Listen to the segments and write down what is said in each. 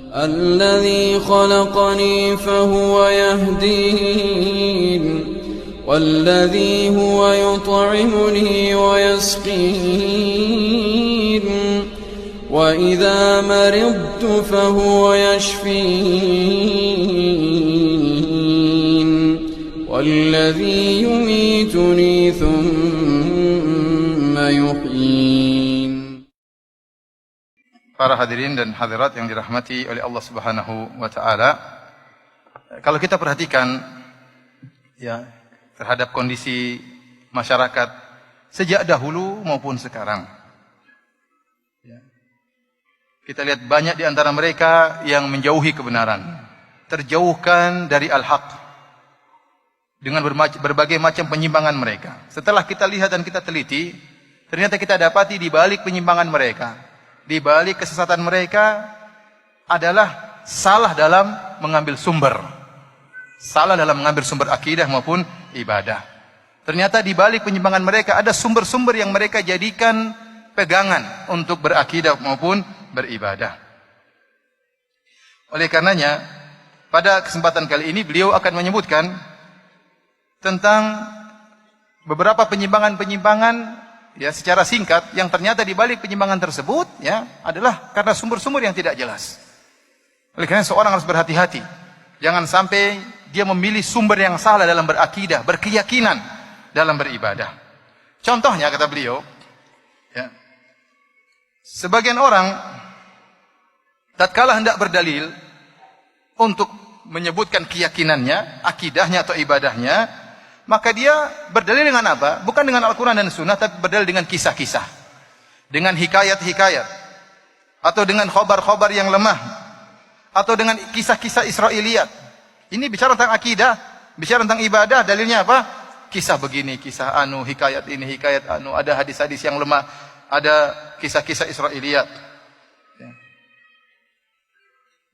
الذي خلقني فهو يهدين والذي هو يطعمني ويسقين وإذا مرضت فهو يشفين والذي يميتني ثم يحيين. Para hadirin dan hadirat yang dirahmati oleh Allah Subhanahu wa taala, kalau kita perhatikan ya terhadap kondisi masyarakat sejak dahulu maupun sekarang, ya, kita lihat banyak di antara mereka yang menjauhi kebenaran, terjauhkan dari al-haq dengan berbagai macam penyimpangan mereka. Setelah kita lihat dan kita teliti, ternyata kita dapati di balik penyimpangan mereka, di balik kesesatan mereka adalah salah dalam mengambil sumber. Salah dalam mengambil sumber akidah maupun ibadah. Ternyata di balik penyimpangan mereka ada sumber-sumber yang mereka jadikan pegangan untuk berakidah maupun beribadah. Oleh karenanya, pada kesempatan kali ini beliau akan menyebutkan tentang beberapa penyimpangan-penyimpangan ya secara singkat yang ternyata di balik penyimpangan tersebut ya adalah karena sumber-sumber yang tidak jelas. Oleh karena seorang harus berhati-hati. Jangan sampai dia memilih sumber yang salah dalam berakidah, berkeyakinan dalam beribadah. Contohnya kata beliau, ya, sebagian orang tatkala hendak berdalil untuk menyebutkan keyakinannya, akidahnya atau ibadahnya, maka dia berdalil dengan apa? Bukan dengan Al-Quran dan Sunnah, tapi berdalil dengan kisah-kisah, dengan hikayat-hikayat, atau dengan khobar-khobar yang lemah, atau dengan kisah-kisah Israiliyat. Ini bicara tentang akidah, bicara tentang ibadah, dalilnya apa? Kisah begini, kisah anu, hikayat ini, hikayat anu, ada hadis-hadis yang lemah, ada kisah-kisah Israiliyat. Ya.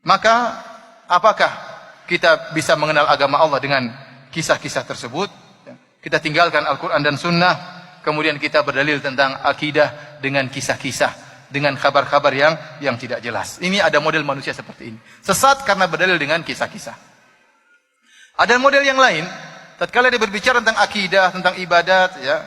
Maka, apakah kita bisa mengenal agama Allah dengan kisah-kisah tersebut? Kita tinggalkan Al-Quran dan Sunnah, kemudian kita berdalil tentang akidah dengan kisah-kisah, dengan kabar-kabar yang tidak jelas. Ini ada model manusia seperti ini. Sesat karena berdalil dengan kisah-kisah. Ada model yang lain, tatkala dia berbicara tentang akidah, tentang ibadat, ya,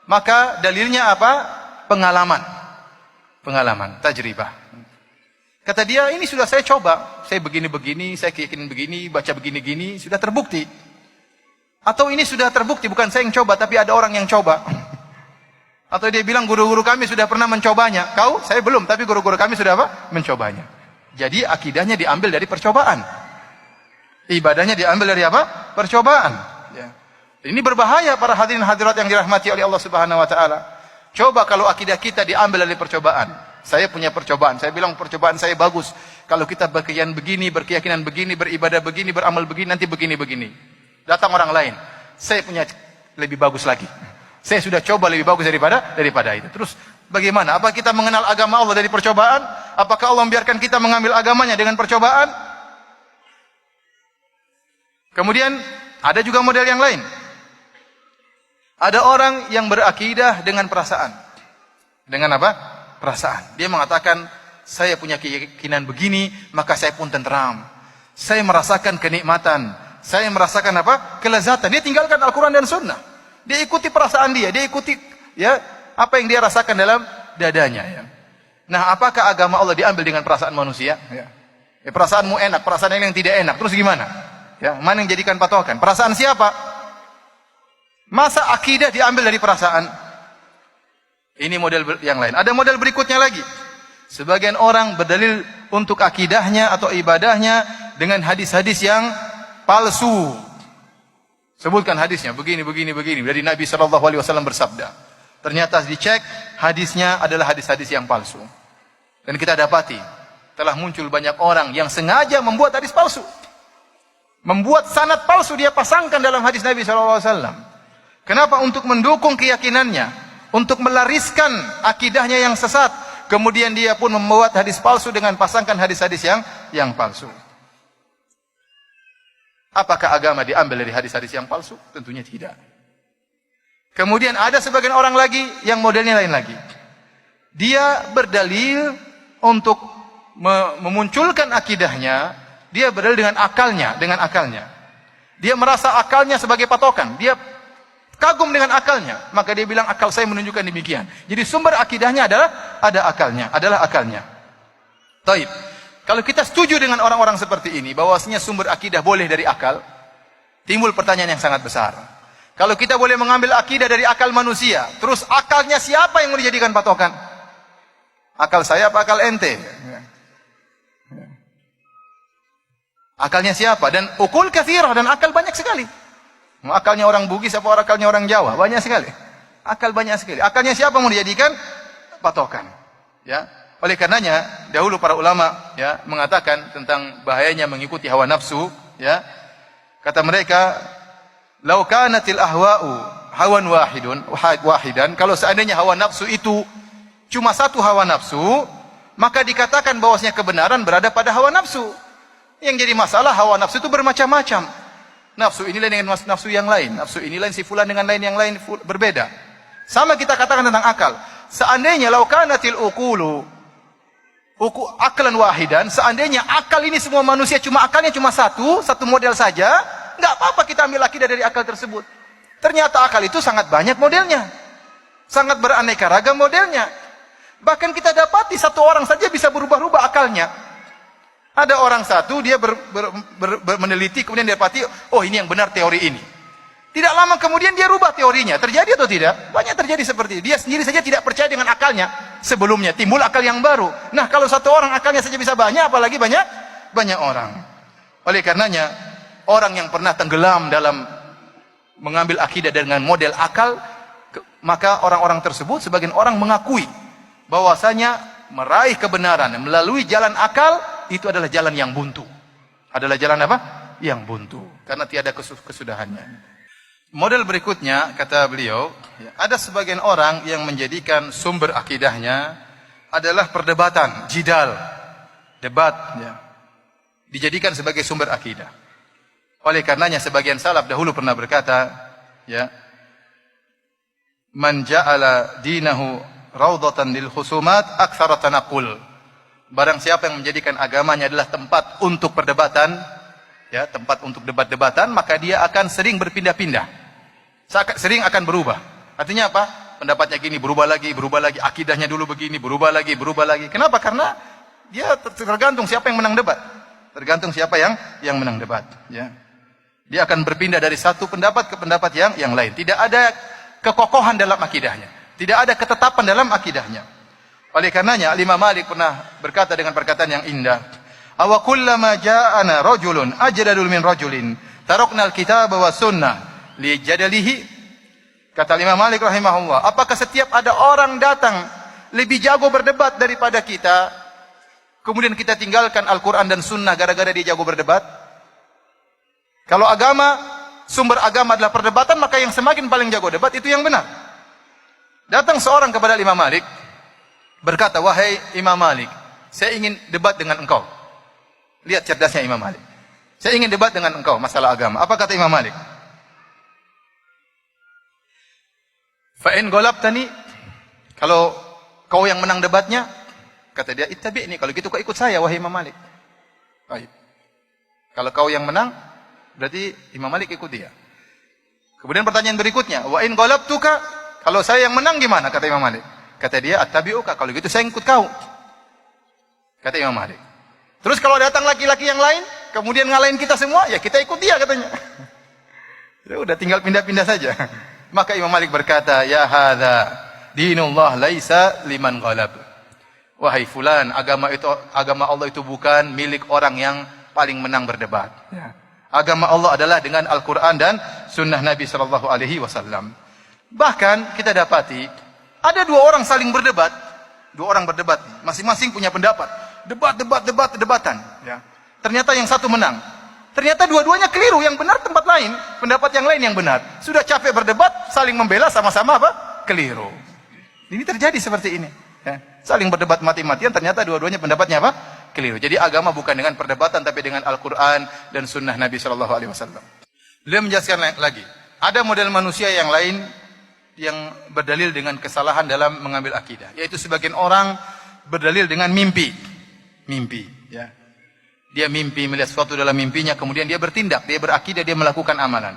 maka dalilnya apa? Pengalaman, tajribah. Kata dia, ini sudah saya coba, saya begini-begini, saya keyakinan begini, baca begini-gini, sudah terbukti. Atau ini sudah terbukti, bukan saya yang coba, tapi ada orang yang coba. Atau dia bilang guru-guru kami sudah pernah mencobanya. Kau? Saya belum, tapi guru-guru kami sudah apa? Mencobanya. Jadi akidahnya diambil dari percobaan. Ibadahnya diambil dari apa? Percobaan. Ya. Ini berbahaya para hadirin hadirat yang dirahmati oleh Allah Subhanahu wa taala. Coba kalau akidah kita diambil dari percobaan. Saya punya percobaan, saya bilang percobaan saya bagus. Kalau kita berkeyakinan begini, beribadah begini, beramal begini, nanti begini-begini. Datang orang lain, saya punya lebih bagus lagi. Saya sudah coba lebih bagus daripada itu. Terus bagaimana? Apa kita mengenal agama Allah dari percobaan? Apakah Allah membiarkan kita mengambil agamanya dengan percobaan? Kemudian ada juga model yang lain. Ada orang yang berakidah dengan perasaan. Dengan apa? Perasaan. Dia mengatakan, saya punya keyakinan begini, maka saya pun tenteram. Saya merasakan kenikmatan. Saya merasakan apa? Kelezatan. Dia tinggalkan Al-Quran dan Sunnah. Dia ikuti perasaan dia. Dia ikuti ya apa yang dia rasakan dalam dadanya. Ya. Nah, apakah agama Allah diambil dengan perasaan manusia? Ya. Ya, perasaanmu enak, perasaan yang tidak enak. Terus gimana? Ya, mana yang jadikan patokan? Perasaan siapa? Masa akidah diambil dari perasaan? Ini model yang lain. Ada model berikutnya lagi. Sebagian orang berdalil untuk akidahnya atau ibadahnya dengan hadis-hadis yang palsu. Sebutkan hadisnya begini dari Nabi SAW bersabda. Ternyata dicek hadisnya adalah hadis-hadis yang palsu. Dan kita dapati telah muncul banyak orang yang sengaja membuat hadis palsu. Membuat sanad palsu dia pasangkan dalam hadis Nabi SAW. Kenapa? Untuk mendukung keyakinannya, untuk melariskan akidahnya yang sesat. Kemudian dia pun membuat hadis palsu dengan pasangkan hadis-hadis yang palsu. Apakah agama diambil dari hadis-hadis yang palsu? Tentunya tidak. Kemudian ada sebagian orang lagi yang modelnya lain lagi. Dia berdalil untuk memunculkan akidahnya, dia berdalil dengan akalnya. Dia merasa akalnya sebagai patokan. Dia kagum dengan akalnya, maka dia bilang akal saya menunjukkan demikian. Jadi sumber akidahnya adalah akalnya. Taib. Kalau kita setuju dengan orang-orang seperti ini, bahwasanya sumber akidah boleh dari akal, timbul pertanyaan yang sangat besar. Kalau kita boleh mengambil akidah dari akal manusia, terus akalnya siapa yang mau dijadikan patokan? Akal saya apa akal ente? Akalnya siapa? Dan ukul katsirah, dan akal banyak sekali. Akalnya orang Bugis apa akalnya orang Jawa? Banyak sekali. Akal banyak sekali. Akalnya siapa mau dijadikan patokan? Ya. Oleh karenanya dahulu para ulama ya mengatakan tentang bahayanya mengikuti hawa nafsu, ya. Kata mereka, "Lau kanatil ahwa'u hawan wahidan," kalau seandainya hawa nafsu itu cuma satu hawa nafsu, maka dikatakan bahwasanya kebenaran berada pada hawa nafsu. Yang jadi masalah hawa nafsu itu bermacam-macam. Nafsu ini lain dengan nafsu yang lain. Nafsu ini lain, si fulan dengan lain yang lain berbeda. Sama kita katakan tentang akal. Seandainya laukanatil aklan wahidan, seandainya akal ini semua manusia cuma akalnya cuma satu model saja, enggak apa-apa kita ambil akidah dari akal tersebut. Ternyata akal itu sangat banyak modelnya. Sangat beraneka ragam modelnya. Bahkan kita dapati satu orang saja bisa berubah-ubah akalnya. Ada orang satu, dia meneliti, kemudian dia dapati, oh ini yang benar teori ini. Tidak lama kemudian dia rubah teorinya. Terjadi atau tidak? Banyak terjadi seperti itu. Dia sendiri saja tidak percaya dengan akalnya sebelumnya. Timbul akal yang baru. Nah, kalau satu orang akalnya saja bisa banyak, apalagi banyak orang. Oleh karenanya, orang yang pernah tenggelam dalam mengambil akidah dengan model akal, maka orang-orang tersebut, sebagian orang mengakui bahwasanya meraih kebenaran melalui jalan akal, itu adalah jalan yang buntu. Adalah jalan apa? Yang buntu. Karena tiada kesudahannya. Model berikutnya, kata beliau, ada sebagian orang yang menjadikan sumber akidahnya adalah perdebatan, jidal, debat, ya. Dijadikan sebagai sumber akidah. Oleh karenanya sebagian salaf dahulu pernah berkata, ya, man ja'ala dinahu raudhatan lil khusumat aktsara tanaqul. Barang siapa yang menjadikan agamanya adalah tempat untuk perdebatan, ya, tempat untuk debat-debatan, maka dia akan sering berpindah-pindah. Sering akan berubah. Artinya apa? Pendapatnya gini, berubah lagi, akidahnya dulu begini, berubah lagi. Kenapa? Karena dia tergantung siapa yang menang debat. Tergantung siapa yang menang debat, ya. Dia akan berpindah dari satu pendapat ke pendapat yang lain. Tidak ada kekokohan dalam akidahnya. Tidak ada ketetapan dalam akidahnya. Oleh karenanya Imam Malik pernah berkata dengan perkataan yang indah, "Awa kullama ja'ana rajulun ajradul min rajulin, taraknal kitaba wa sunnah li jadalihi." Kata Imam Malik rahimahullah, apakah setiap ada orang datang lebih jago berdebat daripada kita, kemudian kita tinggalkan Al-Quran dan Sunnah gara-gara dia jago berdebat? Kalau agama, sumber agama adalah perdebatan, maka yang semakin paling jago debat itu yang benar. Datang seorang kepada Imam Malik, berkata, "Wahai Imam Malik, saya ingin debat dengan engkau." Lihat cerdasnya Imam Malik. "Saya ingin debat dengan engkau masalah agama." Apa kata Imam Malik? "Fa'in golabtani," kalau kau yang menang debatnya, kata dia, "Ittabi'ni," kalau gitu kau ikut saya wahai Imam Malik. Baik. Kalau kau yang menang, berarti Imam Malik ikut dia. Kemudian pertanyaan berikutnya, "Wa in golabtuka," kalau saya yang menang gimana? Kata Imam Malik. Kata dia, "Attabi'uka," kalau gitu saya ikut kau. Kata Imam Malik. Terus kalau datang laki-laki yang lain, kemudian ngalahin kita semua, ya kita ikut dia katanya. Ya udah tinggal pindah-pindah saja. Maka Imam Malik berkata, "Ya hadza dinullah laisa liman ghalab." Wahai fulan, agama Allah itu bukan milik orang yang paling menang berdebat. Ya. Agama Allah adalah dengan Al-Quran dan Sunnah Nabi Sallallahu Alaihi Wasallam. Bahkan kita dapati ada dua orang saling berdebat, dua orang berdebat, masing-masing punya pendapat, debatan. Ya. Ternyata yang satu menang. Ternyata dua-duanya keliru, yang benar tempat lain, pendapat yang lain yang benar. Sudah capek berdebat, saling membela, sama-sama apa? Keliru. Ini terjadi seperti ini. Ya. Saling berdebat mati-matian, ternyata dua-duanya pendapatnya apa? Keliru. Jadi agama bukan dengan perdebatan, tapi dengan Al-Quran dan Sunnah Nabi Sallallahu Alaihi Wasallam. Beliau menjelaskan lagi, ada model manusia yang lain yang berdalil dengan kesalahan dalam mengambil akidah, yaitu sebagian orang berdalil dengan mimpi. Mimpi, ya. Dia mimpi, melihat sesuatu dalam mimpinya, kemudian dia bertindak, dia berakidah, dia melakukan amalan.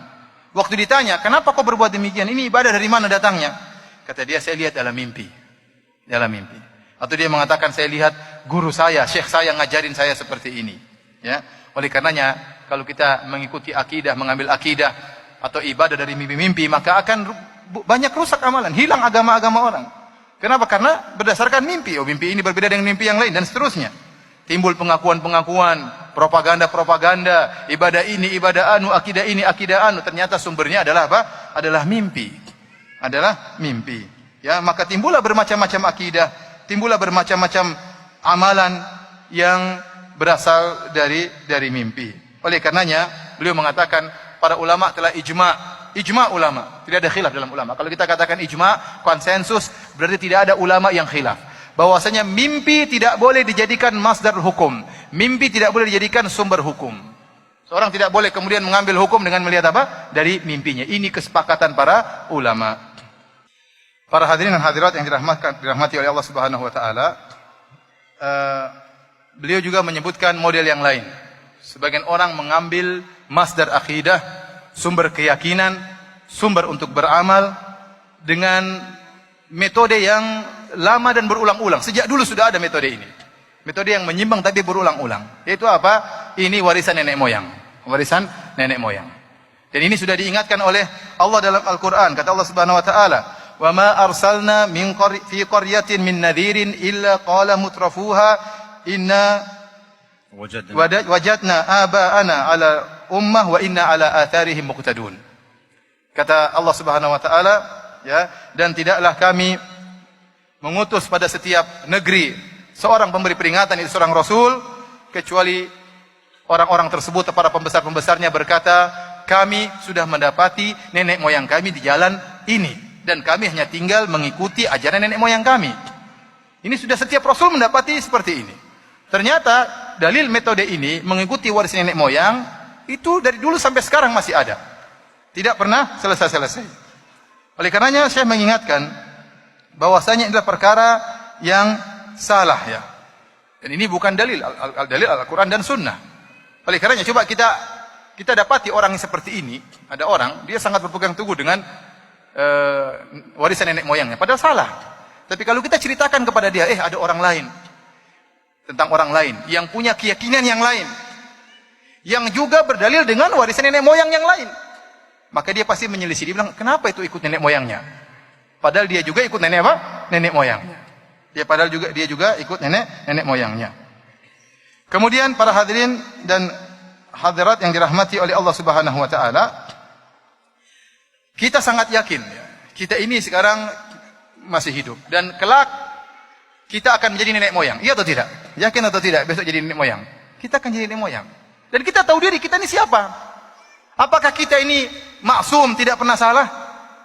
Waktu ditanya, kenapa kau berbuat demikian? Ini ibadah dari mana datangnya? Kata dia, saya lihat dalam mimpi. Dalam mimpi. Atau dia mengatakan, saya lihat guru saya, syekh saya ngajarin saya seperti ini. Ya. Oleh karenanya, kalau kita mengikuti akidah, mengambil akidah atau ibadah dari mimpi-mimpi, maka akan banyak rusak amalan, hilang agama-agama orang. Kenapa? Karena berdasarkan mimpi. Oh, mimpi ini berbeda dengan mimpi yang lain dan seterusnya. Timbul pengakuan-pengakuan, propaganda-propaganda, ibadah ini, ibadah anu, akidah ini, akidah anu. Ternyata sumbernya adalah apa? Adalah mimpi. Adalah mimpi. Ya, maka timbullah bermacam-macam akidah, timbullah bermacam-macam amalan yang berasal dari mimpi. Oleh karenanya, beliau mengatakan para ulama telah ijma ulama. Tidak ada khilaf dalam ulama. Kalau kita katakan ijma, konsensus, berarti tidak ada ulama yang khilaf. Bahwasanya mimpi tidak boleh dijadikan masdar hukum. Mimpi tidak boleh dijadikan sumber hukum. Seorang tidak boleh kemudian mengambil hukum dengan melihat apa? Dari mimpinya. Ini kesepakatan para ulama. Para hadirin dan hadirat yang dirahmati oleh Allah Subhanahu wa taala, beliau juga menyebutkan model yang lain. Sebagian orang mengambil masdar akidah, sumber keyakinan, sumber untuk beramal dengan metode yang lama dan berulang-ulang. Sejak dulu sudah ada metode ini. Metode yang menyimpang tapi berulang-ulang. Yaitu apa? Ini warisan nenek moyang. Warisan nenek moyang. Dan ini sudah diingatkan oleh Allah dalam Al-Quran. Kata Allah Subhanahu wa taala, "Wa ma arsalna fi qaryatin min nadhirin illa qala mutrafuha inna wajadna aba'ana ala ummah wa inna ala atharihim muqtadun." Kata Allah Subhanahu wa taala, ya, dan tidaklah kami mengutus pada setiap negeri seorang pemberi peringatan, itu seorang rasul, kecuali orang-orang tersebut, para pembesar-pembesarnya berkata, kami sudah mendapati nenek moyang kami di jalan ini dan kami hanya tinggal mengikuti ajaran nenek moyang kami. Ini sudah setiap rasul mendapati seperti ini. Ternyata dalil metode ini mengikuti warisan nenek moyang itu dari dulu sampai sekarang masih ada. Tidak pernah selesai-selesai. Oleh karenanya saya mengingatkan bahwasanya adalah perkara yang salah, ya. Dan ini bukan dalil, dalil Al-Quran dan Sunnah. Oleh karenanya coba kita dapati orang yang seperti ini. Ada orang dia sangat berpegang teguh dengan warisan nenek moyangnya, padahal salah. Tapi kalau kita ceritakan kepada dia, ada orang lain, tentang orang lain yang punya keyakinan yang lain, yang juga berdalil dengan warisan nenek moyang yang lain, maka dia pasti menyelisih. Dia bilang, kenapa itu ikut nenek moyangnya? Padahal dia juga ikut nenek apa? Nenek moyangnya. Dia juga ikut nenek moyangnya. Kemudian para hadirin dan hadirat yang dirahmati oleh Allah Subhanahu wa taala, kita sangat yakin, ya, kita ini sekarang masih hidup dan kelak kita akan menjadi nenek moyang. Iya atau tidak? Yakin atau tidak besok jadi nenek moyang? Kita akan jadi nenek moyang. Dan kita tahu diri kita ini siapa? Apakah kita ini maksum, tidak pernah salah?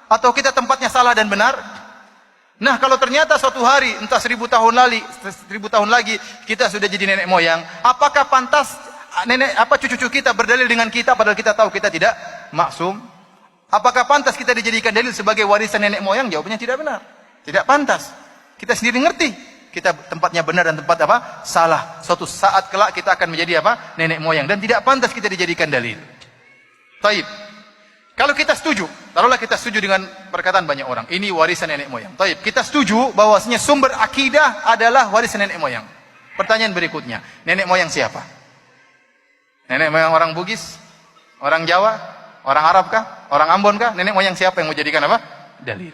Atau kita tempatnya salah dan benar? Nah, kalau ternyata suatu hari, entah 1000 tahun lagi kita sudah jadi nenek moyang, apakah pantas cucu-cucu kita berdalil dengan kita padahal kita tahu kita tidak maksum? Apakah pantas kita dijadikan dalil sebagai warisan nenek moyang? Jawabannya tidak benar. Tidak pantas. Kita sendiri ngerti kita tempatnya benar dan tempat apa? Salah. Suatu saat kelak kita akan menjadi apa? Nenek moyang, dan tidak pantas kita dijadikan dalil. Taib. Kalau kita setuju, taruhlah kita setuju dengan perkataan banyak orang, ini warisan nenek moyang. Taib, kita setuju bahwasanya sumber akidah adalah warisan nenek moyang. Pertanyaan berikutnya, nenek moyang siapa? Nenek moyang orang Bugis? Orang Jawa? Orang Arab kah? Orang Ambon kah? Nenek moyang siapa yang mau jadikan apa? Dalil.